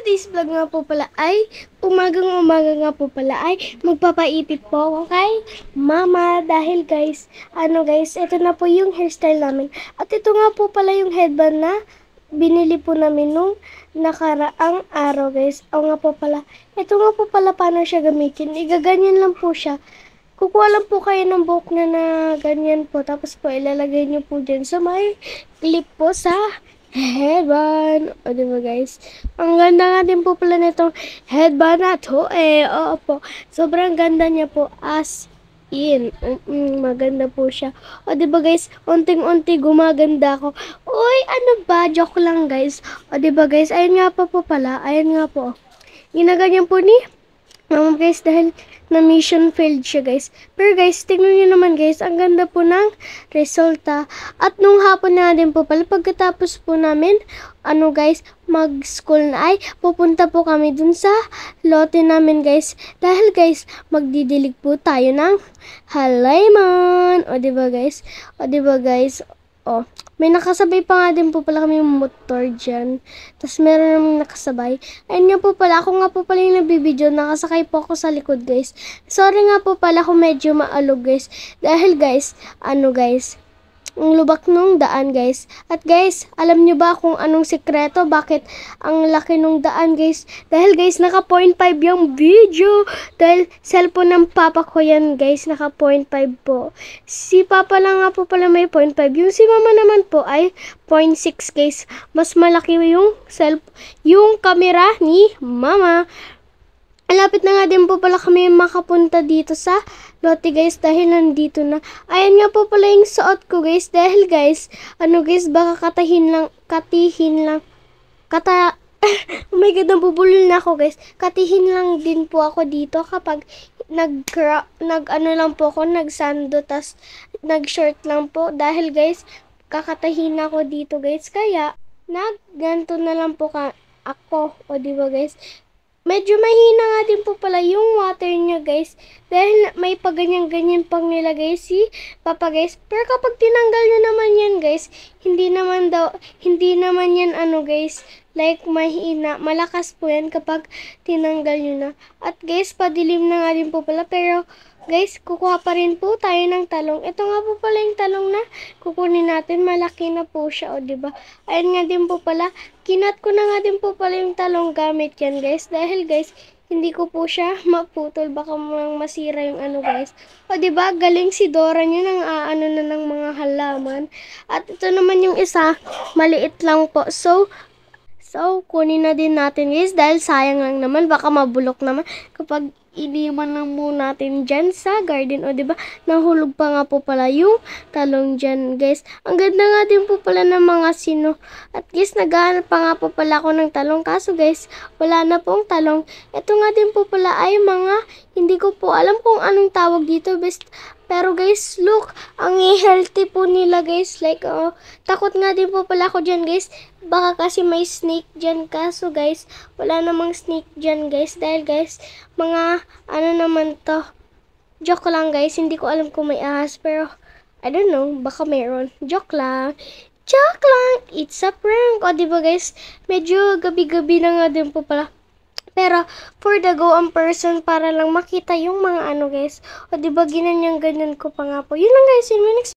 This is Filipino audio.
today's vlog nga po pala ay umagang-umaga nga po pala ay magpapaipit po ako kay mama dahil guys, ito na po yung hairstyle namin. At ito nga po pala yung headband na binili po namin nung nakaraang araw guys. Ito nga po pala paano siya gamitin. Igaganyan lang po siya. Kukuha lang po kayo ng buhok na ganyan po. Tapos po ilalagay nyo po dyan sa may clip po sa headband. O diba guys? Ang ganda nga din po pala nitong headband na to. Oo po. Sobrang ganda niya po as in. Maganda po siya. O diba guys? Unting-unti gumaganda ako. Uy, ano ba? Joke lang guys. O diba guys? Ayun nga po pala. Ayun nga po. Ginaganyan po ni mama guys dahil na mission failed siya guys. Pero guys, tingnan nyo naman guys, ang ganda po ng resulta. At nung hapon na din po pala, pagkatapos po namin, guys, mag-school na ay, pupunta po kami dun sa lote namin guys. Dahil guys, magdidilig po tayo ng halaman. O diba guys? O, may nakasabay pa nga din po pala kami yung motor dyan. Tapos meron namang nakasabay. Ayun nga po pala, ako nga po pala yung nagbibideo. Nakasakay po ako sa likod guys. Sorry nga po pala kung medyo maalog guys. Dahil guys, ang lubak nung daan guys. At guys, alam nyo ba kung anong sekreto? Bakit ang laki nung daan guys? Dahil guys, naka 0.5 yung video. Dahil cellphone ng papa ko yan guys, naka 0.5 po. Si papa lang nga po pala may 0.5. Yung si mama naman po ay 0.6 guys. Mas malaki yung camera ni mama. Malapit na nga din po pala kami makapunta dito sa lote guys dahil nandito na. Ayan nga po pala yung suot ko guys dahil guys, baka katihin lang. Oh my god, nabubulol na ako guys. Katihin lang din po ako dito kapag nagsando tas nag-short lang po dahil guys, kakatahin ako dito guys. Kaya, ganto na lang po ako. O diba guys? Medyo mahina nga din po pala yung water niya guys. Dahil may paganyan-ganyan pang nilagay si papa guys. Pero kapag tinanggal nyo naman yan guys, hindi naman yan guys. Like mahina, malakas po yan kapag tinanggal nyo na. At guys, padilim na nga din po pala. Pero guys, kukuha pa rin po tayo ng talong. Ito nga po pala yung talong na kukunin natin. Malaki na po siya, o diba? Ayun nga din po pala. Kinat ko na nga din po pala yung talong gamit yan, guys. Dahil, guys, hindi ko po siya maputol. Baka masira yung guys. O diba? Galing si Dora nyo nang na ng mga halaman. At ito naman yung isa, maliit lang po. So, kunin na din natin guys dahil sayang lang naman, baka mabulok naman kapag iniwan lang muna natin dyan sa garden. O diba, nahulog pa nga po pala yung talong dyan guys. Ang ganda nga din po pala ng mga sino. At guys, naghahanap pa nga po pala ako ng talong. Kaso guys, wala na pong talong. Ito nga din po pala ay mga, hindi ko po alam kung anong tawag dito. Pero guys, look, ang healthy po nila guys. Like, takot nga din po pala ako dyan guys. Baka kasi may snake dyan. Kaso guys, wala namang snake dyan guys. Dahil guys, mga naman to. Joke lang guys, hindi ko alam kung may ahas. Pero, I don't know, baka meron. Joke lang. It's a prank. O diba guys, medyo gabi-gabi na nga din po pala. Pero, for the go ang person para lang makita yung mga guys. O diba, ganyan ko pa nga po. Yun lang guys, yun.